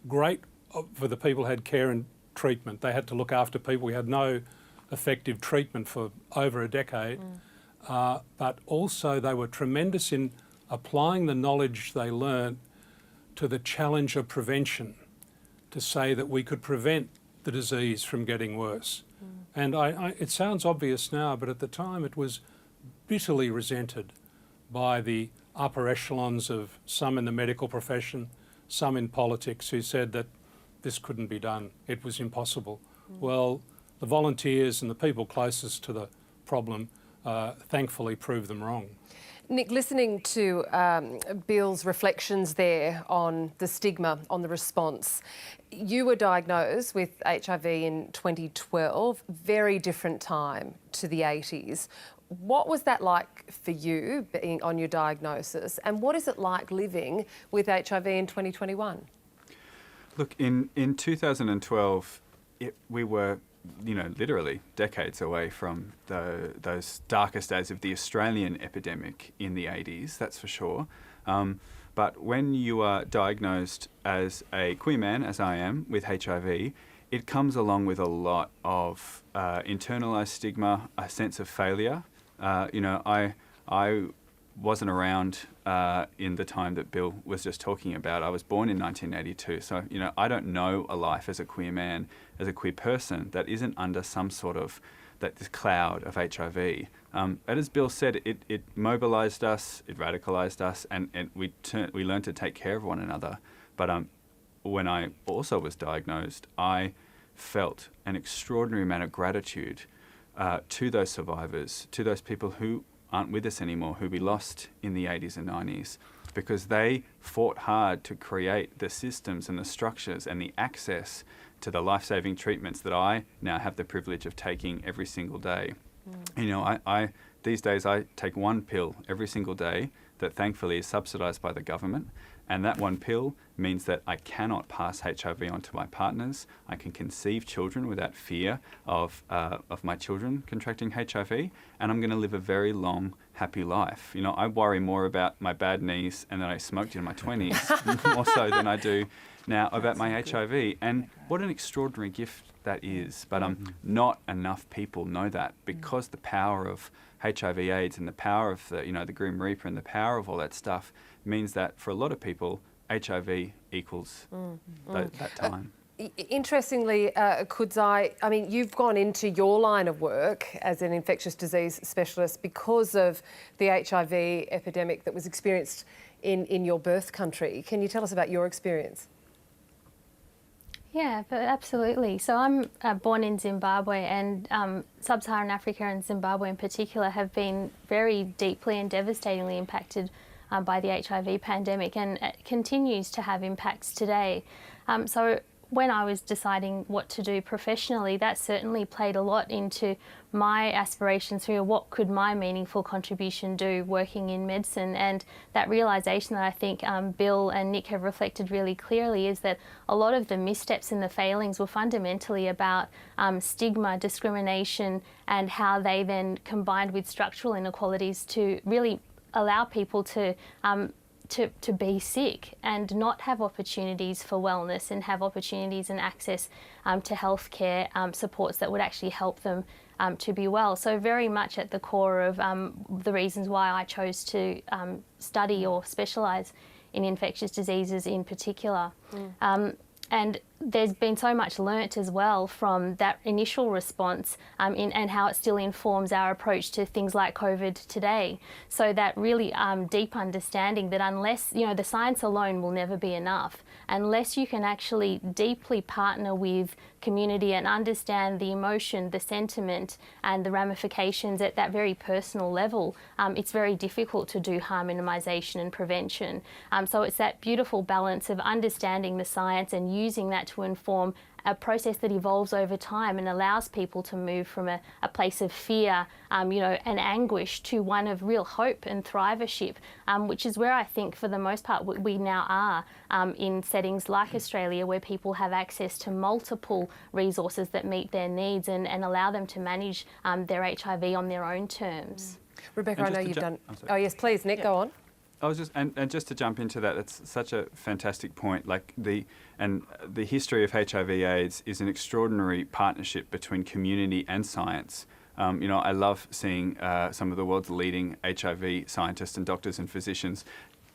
great for the people who had care and treatment. They had to look after people. We had no effective treatment for over a decade, but also they were tremendous in applying the knowledge they learnt to the challenge of prevention, to say that we could prevent the disease from getting worse. And it sounds obvious now, but at the time it was bitterly resented by the upper echelons of some in the medical profession, some in politics, who said that this couldn't be done, it was impossible. Well, the volunteers and the people closest to the problem thankfully proved them wrong. Nick, listening to Bill's reflections there on the stigma, on the response, you were diagnosed with HIV in 2012, very different time to the 80s. What was that like for you, being on your diagnosis, and what is it like living with HIV in 2021? Look, in 2012, we were, literally decades away from those darkest days of the Australian epidemic in the 80s, that's for sure. But when you are diagnosed as a queer man, as I am, with HIV, it comes along with a lot of internalised stigma, a sense of failure. I wasn't around in the time that Bill was just talking about. I was born in 1982, so I don't know a life as a queer man, as a queer person, that isn't under some sort of this cloud of HIV. And as Bill said, it mobilised us, it radicalised us, and we learned to take care of one another. But when I also was diagnosed, I felt an extraordinary amount of gratitude to those survivors, to those people who aren't with us anymore, who we lost in the 80s and 90s, because they fought hard to create the systems and the structures and the access to the life-saving treatments that I now have the privilege of taking every single day. I these days I take one pill every single day that thankfully is subsidised by the government, and that one pill means that I cannot pass HIV on to my partners. I can conceive children without fear of my children contracting HIV, and I'm going to live a very long, happy life. I worry more about my bad knees and that I smoked in my 20s, more so than I do now about my HIV. And what an extraordinary gift that is. But not enough people know that, because the power of HIV/AIDS and the power of the Grim Reaper and the power of all that stuff means that for a lot of people, HIV equals that time. Interestingly, Kudzai, you've gone into your line of work as an infectious disease specialist because of the HIV epidemic that was experienced in your birth country. Can you tell us about your experience? Yeah, but absolutely. So I'm born in Zimbabwe, and Sub-Saharan Africa and Zimbabwe in particular have been very deeply and devastatingly impacted by the HIV pandemic, and it continues to have impacts today. So when I was deciding what to do professionally, that certainly played a lot into my aspirations for what could my meaningful contribution do working in medicine. And that realisation that I think Bill and Nick have reflected really clearly is that a lot of the missteps and the failings were fundamentally about stigma, discrimination, and how they then combined with structural inequalities to really allow people to be sick and not have opportunities for wellness and have opportunities and access to healthcare supports that would actually help them to be well. So very much at the core of the reasons why I chose to study or specialise in infectious diseases in particular. And there's been so much learnt as well from that initial response and how it still informs our approach to things like COVID today. So that really deep understanding that unless, the science alone will never be enough, unless you can actually deeply partner with community and understand the emotion, the sentiment and the ramifications at that very personal level, it's very difficult to do harm minimisation and prevention. So it's that beautiful balance of understanding the science and using that to inform a process that evolves over time and allows people to move from a place of fear, and anguish to one of real hope and thrivership, which is where I think for the most part we now are in settings like Australia, where people have access to multiple resources that meet their needs and allow them to manage their HIV on their own terms. Rebecca, I know you've done... Oh, yes, please, Nick, go on. I was just and just to jump into that, that's such a fantastic point. Like the history of HIV/AIDS is an extraordinary partnership between community and science. I love seeing some of the world's leading HIV scientists and doctors and physicians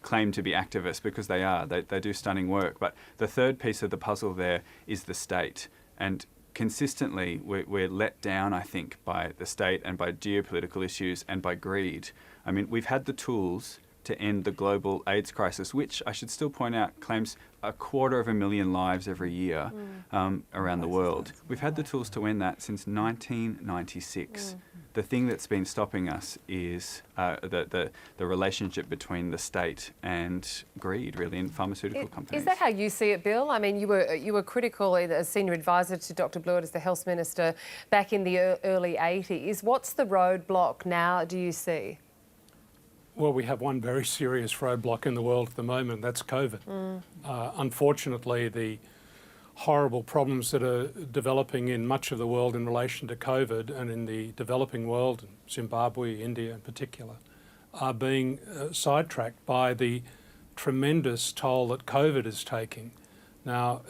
claim to be activists, because they are. They do stunning work. But the third piece of the puzzle there is the state. And consistently, we're let down, I think, by the state and by geopolitical issues and by greed. I mean, we've had the tools to end the global AIDS crisis, which I should still point out claims 250,000 lives every year around the world. We've had the tools to end that since 1996. The thing that's been stopping us is the relationship between the state and greed, really, in pharmaceutical companies. Is that how you see it, Bill? I mean, you were critical as senior advisor to Dr. Blewett as the health minister back in the early 80s. What's the roadblock now, do you see? Well, we have one very serious roadblock in the world at the moment, that's COVID. Unfortunately, the horrible problems that are developing in much of the world in relation to COVID and in the developing world, Zimbabwe, India in particular, are being sidetracked by the tremendous toll that COVID is taking. Now,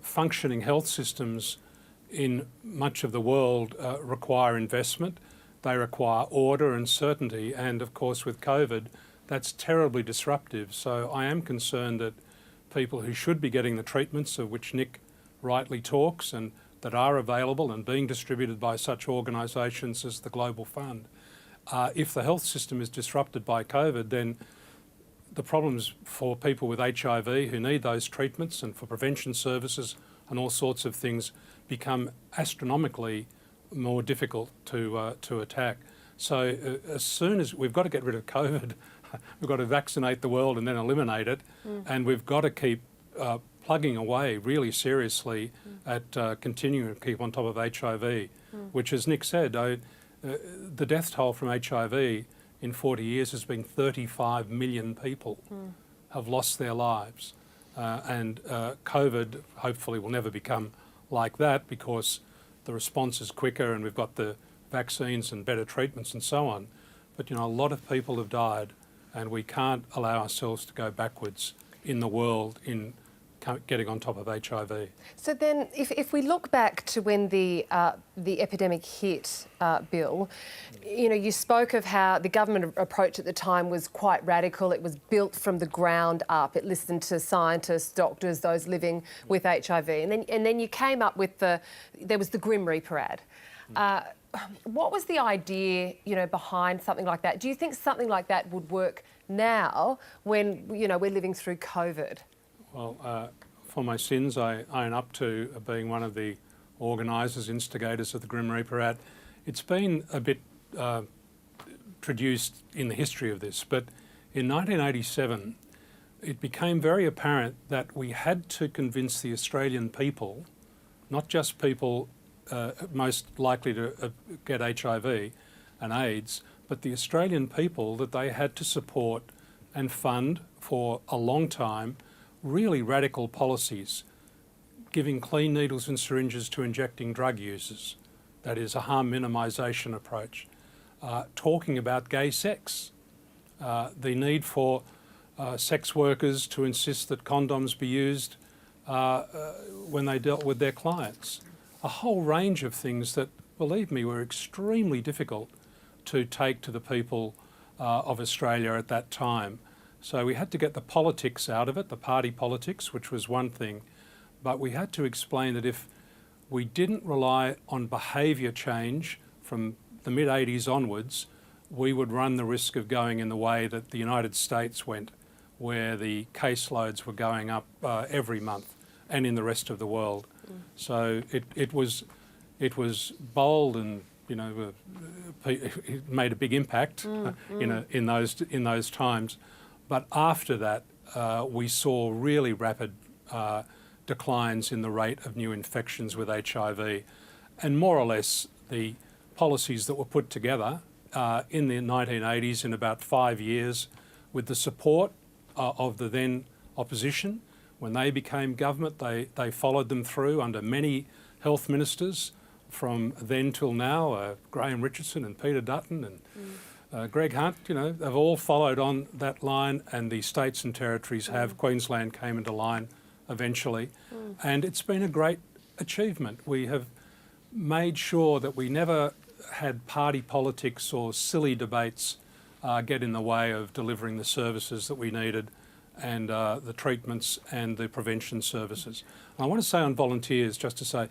functioning health systems in much of the world require investment. They require order and certainty, and of course with COVID, that's terribly disruptive. So I am concerned that people who should be getting the treatments of which Nick rightly talks and that are available and being distributed by such organisations as the Global Fund, if the health system is disrupted by COVID, then the problems for people with HIV who need those treatments and for prevention services and all sorts of things become astronomically more difficult to attack. So as soon as we've got to get rid of COVID, we've got to vaccinate the world and then eliminate it, and we've got to keep plugging away really seriously at continuing to keep on top of HIV, which, as Nick said, the death toll from HIV in 40 years has been 35 million people have lost their lives. And COVID hopefully will never become like that, because the response is quicker and we've got the vaccines and better treatments and so on. But, a lot of people have died, and we can't allow ourselves to go backwards in the world in getting on top of HIV. So then, if we look back to when the epidemic hit, Bill, you spoke of how the government approach at the time was quite radical. It was built from the ground up. It listened to scientists, doctors, those living with HIV, and then you came up with there was the Grim Reaper ad. What was the idea, behind something like that? Do you think something like that would work now when we're living through COVID? Well, for my sins, I own up to being one of the organisers, instigators of the Grim Reaper ad. It's been a bit traduced in the history of this, but in 1987, it became very apparent that we had to convince the Australian people, not just people most likely to get HIV and AIDS, but the Australian people, that they had to support and fund for a long time really radical policies, giving clean needles and syringes to injecting drug users. That is a harm minimisation approach. Talking about gay sex, the need for sex workers to insist that condoms be used when they dealt with their clients. A whole range of things that, believe me, were extremely difficult to take to the people of Australia at that time. So we had to get the politics out of it, the party politics, which was one thing, but we had to explain that if we didn't rely on behaviour change from the mid-80s onwards, we would run the risk of going in the way that the United States went, where the caseloads were going up every month, and in the rest of the world. So it was bold, and it made a big impact in those times. But after that, we saw really rapid declines in the rate of new infections with HIV, and more or less the policies that were put together in the 1980s in about 5 years, with the support of the then opposition. When they became government, they followed them through under many health ministers from then till now, Graham Richardson and Peter Dutton and Greg Hunt, they've all followed on that line, and the states and territories have. Queensland came into line eventually, and it's been a great achievement. We have made sure that we never had party politics or silly debates get in the way of delivering the services that we needed and the treatments and the prevention services. And I want to say on volunteers, just to say,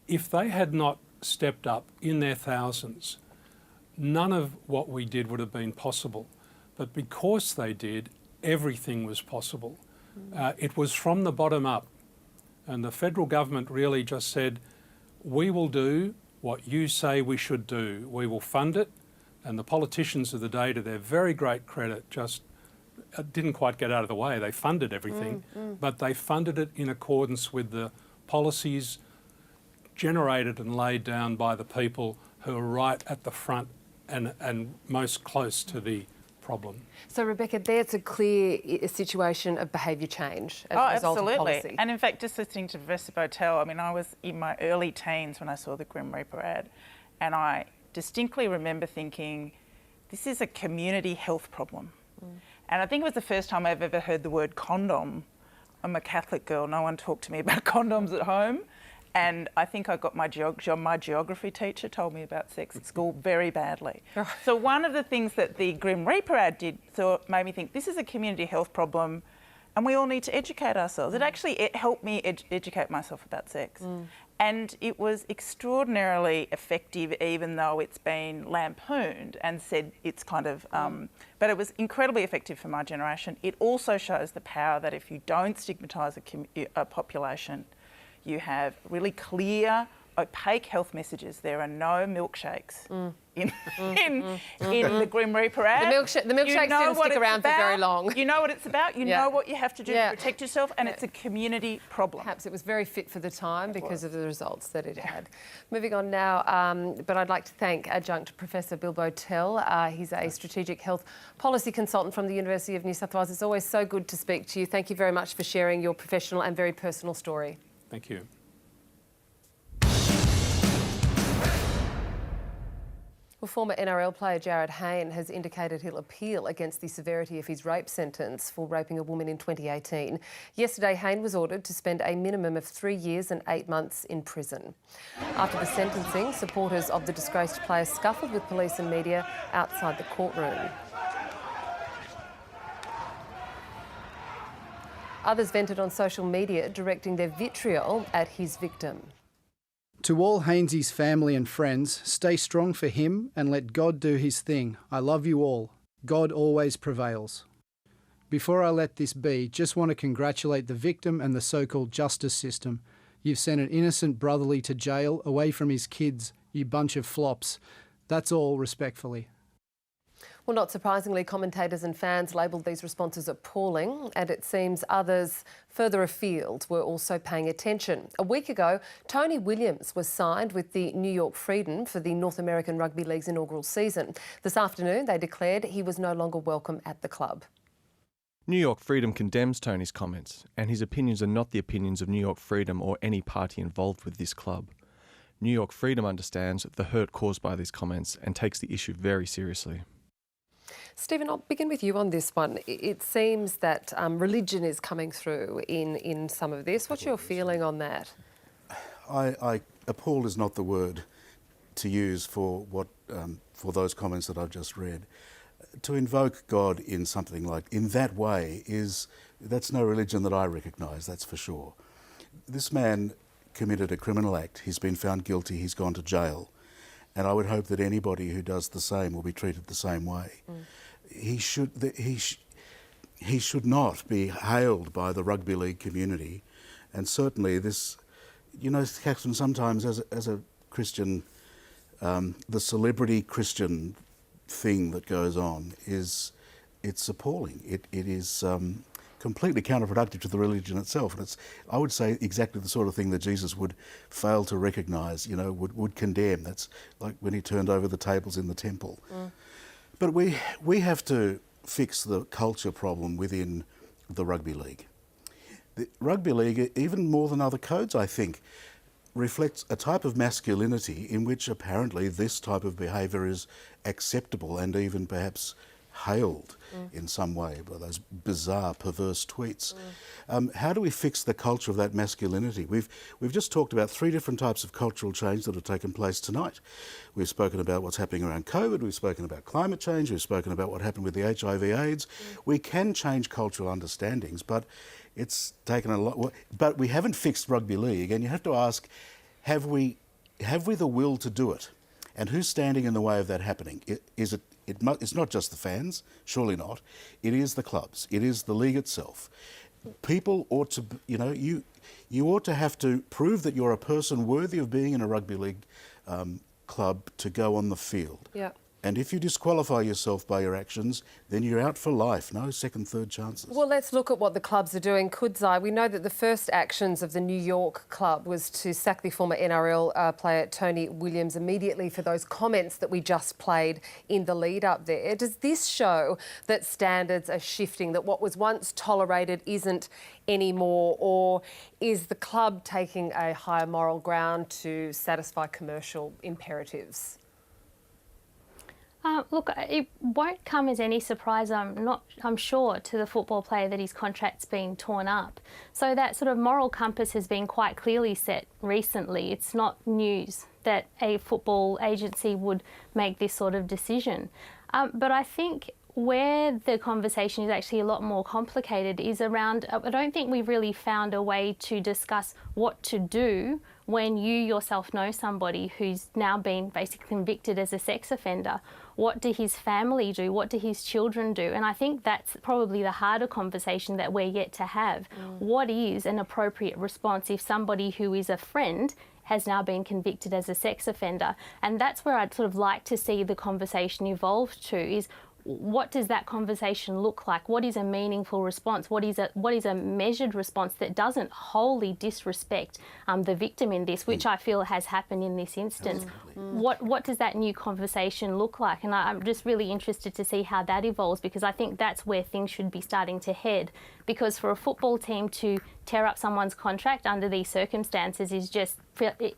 if they had not stepped up in their thousands, none of what we did would have been possible. But because they did, everything was possible. It was from the bottom up. And the federal government really just said, we will do what you say we should do. We will fund it. And the politicians of the day, to their very great credit, just didn't quite get out of the way. They funded everything, but they funded it in accordance with the policies generated and laid down by the people who are right at the front and most close to the problem. So, Rebecca, there's a clear situation of behaviour change as a result of policy. And in fact, just listening to Professor Botel, I mean, I was in my early teens when I saw the Grim Reaper ad, and I distinctly remember thinking, this is a community health problem. And I think it was the first time I've ever heard the word condom. I'm a Catholic girl, no one talked to me about condoms at home. And I think I got my geography teacher told me about sex at school very badly. So one of the things that the Grim Reaper ad did made me think, this is a community health problem and we all need to educate ourselves. It helped me educate myself about sex. And it was extraordinarily effective, even though it's been lampooned and said it's kind of, but it was incredibly effective for my generation. It also shows the power that if you don't stigmatise a population, you have really clear, opaque health messages. There are no milkshakes in the Grim Reaper ad. The milkshakes didn't stick around for very long. You know what it's about. You know what you have to do to protect yourself, and it's a community problem. Perhaps it was very fit for the time because of the results that it had. Moving on now, but I'd like to thank Adjunct Professor Bill Botel. He's a strategic health policy consultant from the University of New South Wales. It's always so good to speak to you. Thank you very much for sharing your professional and very personal story. Thank you. Well, former NRL player Jarryd Hayne has indicated he'll appeal against the severity of his rape sentence for raping a woman in 2018. Yesterday, Hayne was ordered to spend a minimum of 3 years and 8 months in prison. After the sentencing, supporters of the disgraced player scuffled with police and media outside the courtroom. Others vented on social media, directing their vitriol at his victim. To all Haynesy's family and friends, stay strong for him and let God do his thing. I love you all. God always prevails. Before I let this be, just want to congratulate the victim and the so-called justice system. You've sent an innocent brotherly to jail, away from his kids, you bunch of flops. That's all, respectfully. Well, not surprisingly, commentators and fans labelled these responses appalling, and it seems others further afield were also paying attention. A week ago, Tony Williams was signed with the New York Freedom for the North American Rugby League's inaugural season. This afternoon, they declared he was no longer welcome at the club. New York Freedom condemns Tony's comments, and his opinions are not the opinions of New York Freedom or any party involved with this club. New York Freedom understands the hurt caused by these comments and takes the issue very seriously. Stephen, I'll begin with you on this one. It seems that religion is coming through in some of this. What's your feeling on that? Appalled is not the word to use for those comments that I've just read. To invoke God in something like in that way that's no religion that I recognise. That's for sure. This man committed a criminal act. He's been found guilty. He's gone to jail. And I would hope that anybody who does the same will be treated the same way. He should not be hailed by the rugby league community, and certainly this, Catherine, sometimes as a Christian, the celebrity Christian thing that goes on it's appalling. It is completely counterproductive to the religion itself, and it's, I would say, exactly the sort of thing that Jesus would fail to recognise, would condemn. That's like when he turned over the tables in the temple. But we have to fix the culture problem within the rugby league. The rugby league, even more than other codes, I think, reflects a type of masculinity in which apparently this type of behaviour is acceptable and even perhaps hailed in some way by those bizarre, perverse tweets. How do we fix the culture of that masculinity? We've just talked about 3 different types of cultural change that have taken place tonight. We've spoken about what's happening around COVID, we've spoken about climate change, we've spoken about what happened with the HIV/AIDS. We can change cultural understandings, but it's taken a lot. But we haven't fixed rugby league, and you have to ask, have we the will to do it? And who's standing in the way of that happening? It's not just the fans, surely not. It is the clubs. It is the league itself. People ought to, you ought to have to prove that you're a person worthy of being in a rugby league club to go on the field. Yeah. And if you disqualify yourself by your actions, then you're out for life. No second, third chances. Well, let's look at what the clubs are doing. Kudzai, we know that the first actions of the New York club was to sack the former NRL player Tony Williams immediately for those comments that we just played in the lead up there. Does this show that standards are shifting, that what was once tolerated isn't anymore, or is the club taking a higher moral ground to satisfy commercial imperatives? Look, it won't come as any surprise, I'm sure, to the football player that his contract's been torn up. So that sort of moral compass has been quite clearly set recently. It's not news that a football agency would make this sort of decision. But I think where the conversation is actually a lot more complicated is around, I don't think we've really found a way to discuss what to do when you yourself know somebody who's now been basically convicted as a sex offender. What do his family do? What do his children do? And I think that's probably the harder conversation that we're yet to have. What is an appropriate response if somebody who is a friend has now been convicted as a sex offender? And that's where I'd sort of like to see the conversation evolve to, is what does that conversation look like? What is a meaningful response? What is a measured response that doesn't wholly disrespect the victim in this, which I feel has happened in this instance? What does that new conversation look like? And I'm just really interested to see how that evolves, because I think that's where things should be starting to head. Because for a football team to tear up someone's contract under these circumstances is just,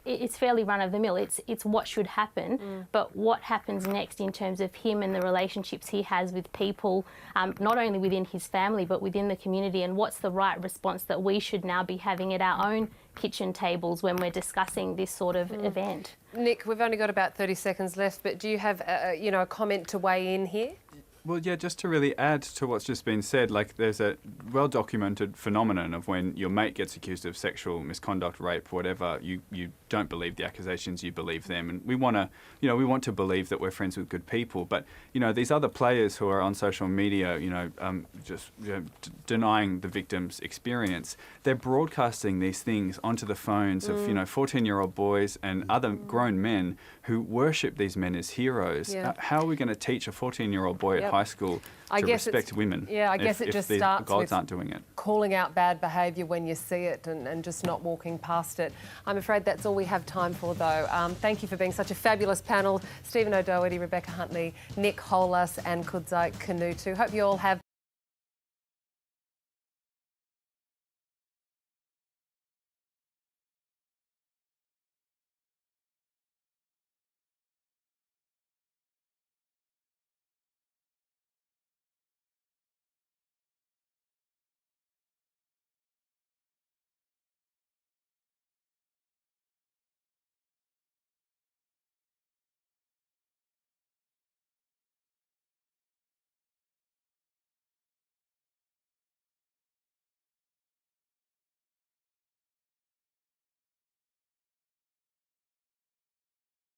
it's fairly run-of-the-mill. It's what should happen, but what happens next in terms of him and the relationships he has with people, not only within his family but within the community, and what's the right response that we should now be having at our own kitchen tables when we're discussing this sort of event. Nick, we've only got about 30 seconds left, but do you have a comment to weigh in here? Well, yeah, just to really add to what's just been said, like there's a well-documented phenomenon of when your mate gets accused of sexual misconduct, rape, whatever, you don't believe the accusations, you believe them. And we want to believe that we're friends with good people. But, these other players who are on social media, denying the victim's experience, they're broadcasting these things onto the phones of, 14-year-old boys and other grown men who worship these men as heroes. Yeah. How are we going to teach a 14-year-old boy at high school to respect women? Yeah, I guess it just starts guys with aren't doing it. Calling out bad behaviour when you see it and just not walking past it. I'm afraid that's all we have time for, though. Thank you for being such a fabulous panel. Stephen O'Doherty, Rebecca Huntley, Nick Holas and Kudzai Kanutu. Hope you all have